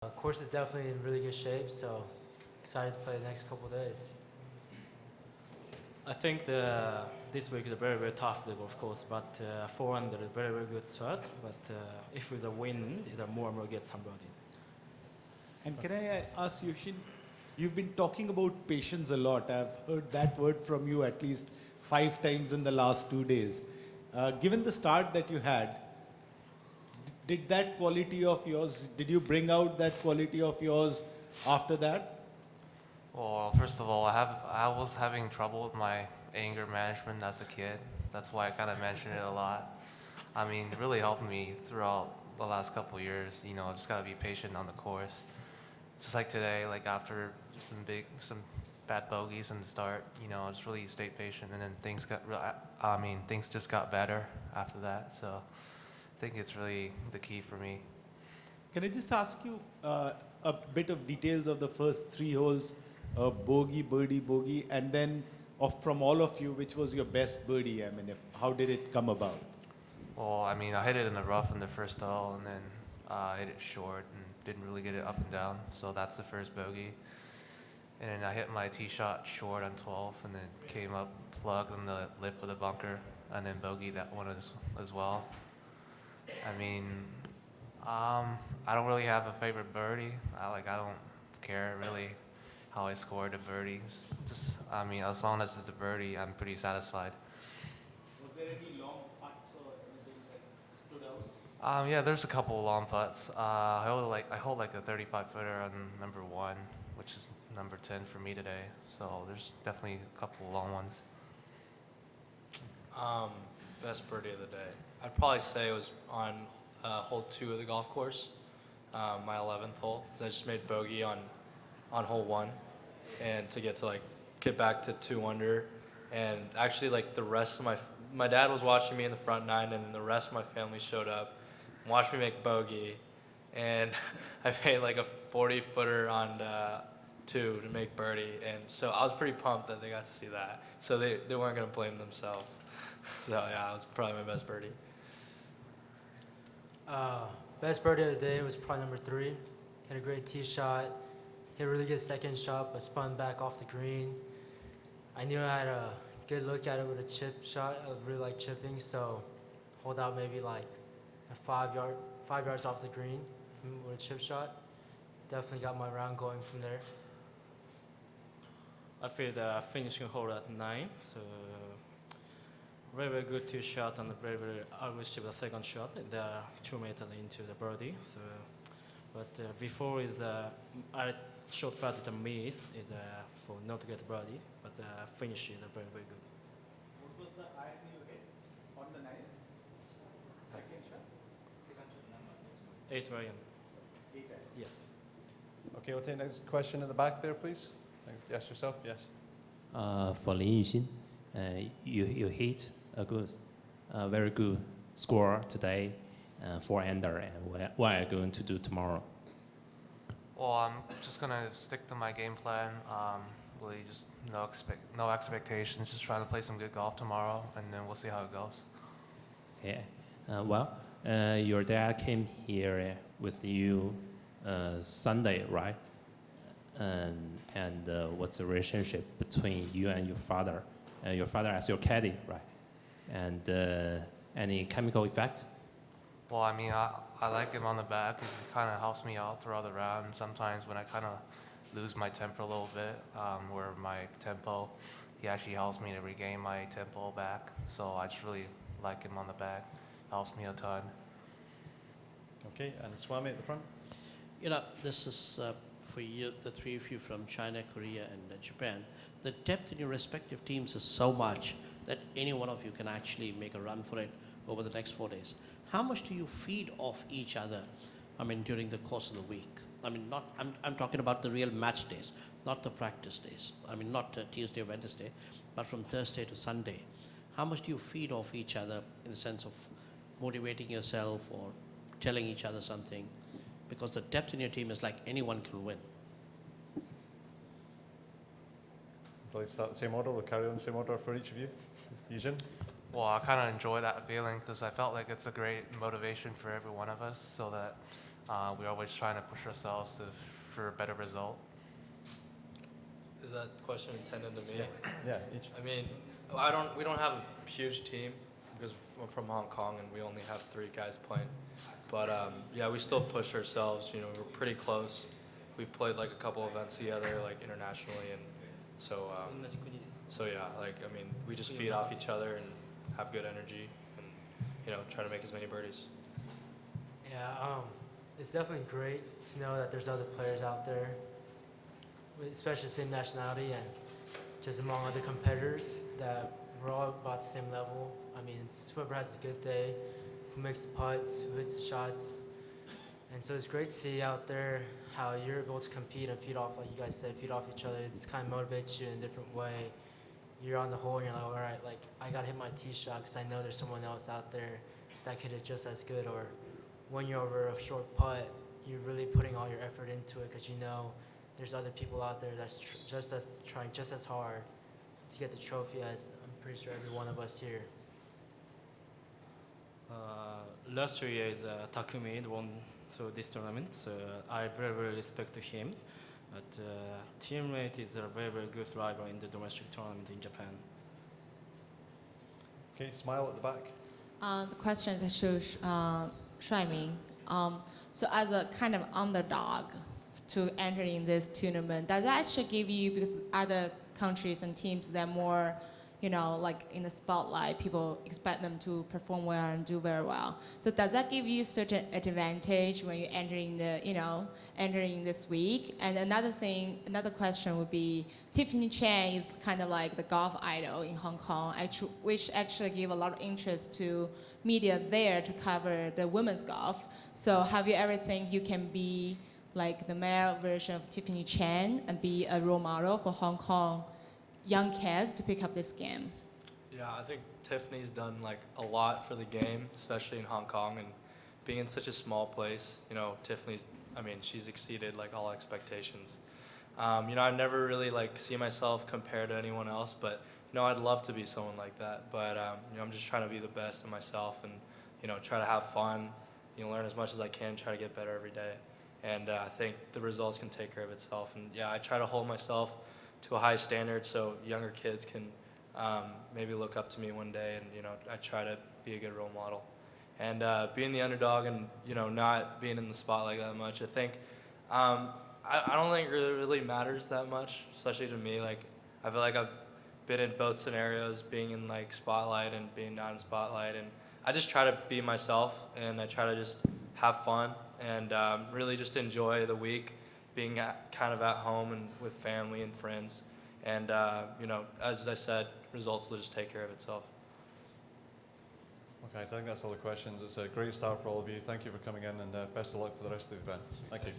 Course is definitely in really good shape, so excited to play the next couple days. I think this week is very very tough the golf course, but 4 under is very very good start. But if with a win, it'll more and more get somebody. And can I ask you, Shin, you've been talking about patience a lot. I've heard that word from you at least 5 times in the last 2 days. Given the start that you had, did that quality of yours, did you bring out that quality of yours after that? Well, first of all, I was having trouble with my anger management as a kid. That's why I kind of mentioned it a lot. I mean, it really helped me throughout the last couple of years. You know, just gotta be patient on the course. Just like today, like after some bad bogeys in the start, you know, I just really stayed patient, and then things just got better after that. So I think it's really the key for me. Can I just ask you a bit of details of the first 3 holes, bogey, birdie, bogey, and then from all of you, which was your best birdie? I mean, how did it come about? Well, I mean, I hit it in the rough in the first hole, and then hit it short and didn't really get it up and down. So that's the first bogey. And then I hit my tee shot short on 12, and then came up plugged on the lip of the bunker, and then bogeyed that one as well. I mean, I don't really have a favorite birdie. I don't care really how I scored a birdie. I mean, as long as it's a birdie, I'm pretty satisfied. Was there any long putts or anything that stood out? Yeah, there's a couple of long putts. I hold like a 35-footer on number 1, which is number 10 for me today. So there's definitely a couple of long ones. Best birdie of the day. I'd probably say it was on hole 2 of the golf course, my 11th hole. I just made bogey on hole 1, and to get back to 2 under, and actually like the rest of my dad was watching me in the front 9, and then the rest of my family showed up and watched me make bogey, and I made like a 40-footer on 2 to make birdie, and so I was pretty pumped that they got to see that. So they weren't gonna blame themselves. So yeah, it was probably my best birdie. Best birdie of the day was probably number 3. Hit a great tee shot, hit a really good second shot, but spun back off the green. I knew I had a good look at it with a chip shot. I really like chipping, so hold out maybe like a 5 yards off the green with a chip shot. Definitely got my round going from there. I feel the finishing hole at 9, so very very good tee shot and very very aggressive the second shot. They are 2 meters into the birdie. So, but before is I shot putt to miss is for not to get birdie, but finish is very very good. What was the iron you hit on the 9th? Second shot? 8 iron. 8 iron. Yes. Okay, we'll take the next question in the back there, please. Yes, yourself, yes. For Lin Yuxin, you hit a very good score today, 4 under, and what are you going to do tomorrow? Well, I'm just gonna stick to my game plan. Really, just no expectations. Just trying to play some good golf tomorrow, and then we'll see how it goes. Okay. Your dad came here with you Sunday, right? And what's the relationship between you and your father? Your father as your caddy, right? And any chemical effect? Well, I mean, I like him on the back because he kind of helps me out throughout the round. Sometimes when I kind of lose my temper a little bit, where my tempo, he actually helps me to regain my tempo back. So I just really like him on the back. Helps me a ton. Okay, and Swami at the front. You know, this is for you, the 3 of you from China, Korea, and Japan. The depth in your respective teams is so much that any one of you can actually make a run for it over the next 4 days. How much do you feed off each other, I mean, during the course of the week? I mean, I'm talking about the real match days, not the practice days. I mean, not Tuesday or Wednesday, but from Thursday to Sunday. How much do you feed off each other in the sense of motivating yourself or telling each other something? Because the depth in your team is like anyone can win. Let's start the same order. We'll carry on the same order for each of you. Yuxin? Well, I kind of enjoy that feeling because I felt like it's a great motivation for every one of us so that we're always trying to push ourselves for a better result. Is that question intended to me? Yeah, each. I mean, we don't have a huge team because we're from Hong Kong and we only have 3 guys playing. But yeah, we still push ourselves. You know, we're pretty close. We've played like a couple events together, like internationally, and so yeah, like I mean, we just feed off each other and have good energy, and you know, try to make as many birdies. Yeah, it's definitely great to know that there's other players out there, especially same nationality and just among other competitors, that we're all about the same level. I mean, it's whoever has a good day, who makes the putts, who hits the shots. And so it's great to see out there how you're able to compete and feed off, like you guys said, feed off each other. It's kind of motivates you in a different way. You're on the hole and you're like, all right, like I got to hit my tee shot because I know there's someone else out there that could hit just as good. Or when you're over a short putt, you're really putting all your effort into it because you know there's other people out there that's trying just as hard to get the trophy as I'm pretty sure every one of us here. Last 2 years, Takumi won this tournament, so I very respect him. But teammate is a very good driver in the domestic tournament in Japan. Okay, smile at the back. The question is actually Shuai Ming. So as a kind of underdog to enter in this tournament, does that actually give you, because other countries and teams, they're more, you know, like in the spotlight, people expect them to perform well and do very well. So does that give you certain advantage when you're entering this week? And another question would be, Tiffany Chen is kind of like the golf idol in Hong Kong, which actually give a lot of interest to media there to cover the women's golf. So have you ever think you can be like the male version of Tiffany Chen and be a role model for Hong Kong young kids to pick up this game? Yeah, I think Tiffany's done like a lot for the game, especially in Hong Kong, and being in such a small place. You know, she's exceeded like all expectations. You know, I never really like see myself compared to anyone else, but you know, I'd love to be someone like that. But you know, I'm just trying to be the best of myself, and you know, try to have fun. You know, learn as much as I can, try to get better every day, and I think the results can take care of itself. And yeah, I try to hold myself to a high standard so younger kids can maybe look up to me one day, and you know, I try to be a good role model. And being the underdog and you know, not being in the spotlight that much, I think I don't think it really matters that much, especially to me. Like I feel like I've been in both scenarios, being in like spotlight and being not in spotlight, and I just try to be myself, and I try to just have fun and really just enjoy the week, being kind of at home and with family and friends. And, you know, as I said, results will just take care of itself. Okay, so I think that's all the questions. It's a great start for all of you. Thank you for coming in, and best of luck for the rest of the event. Thank you.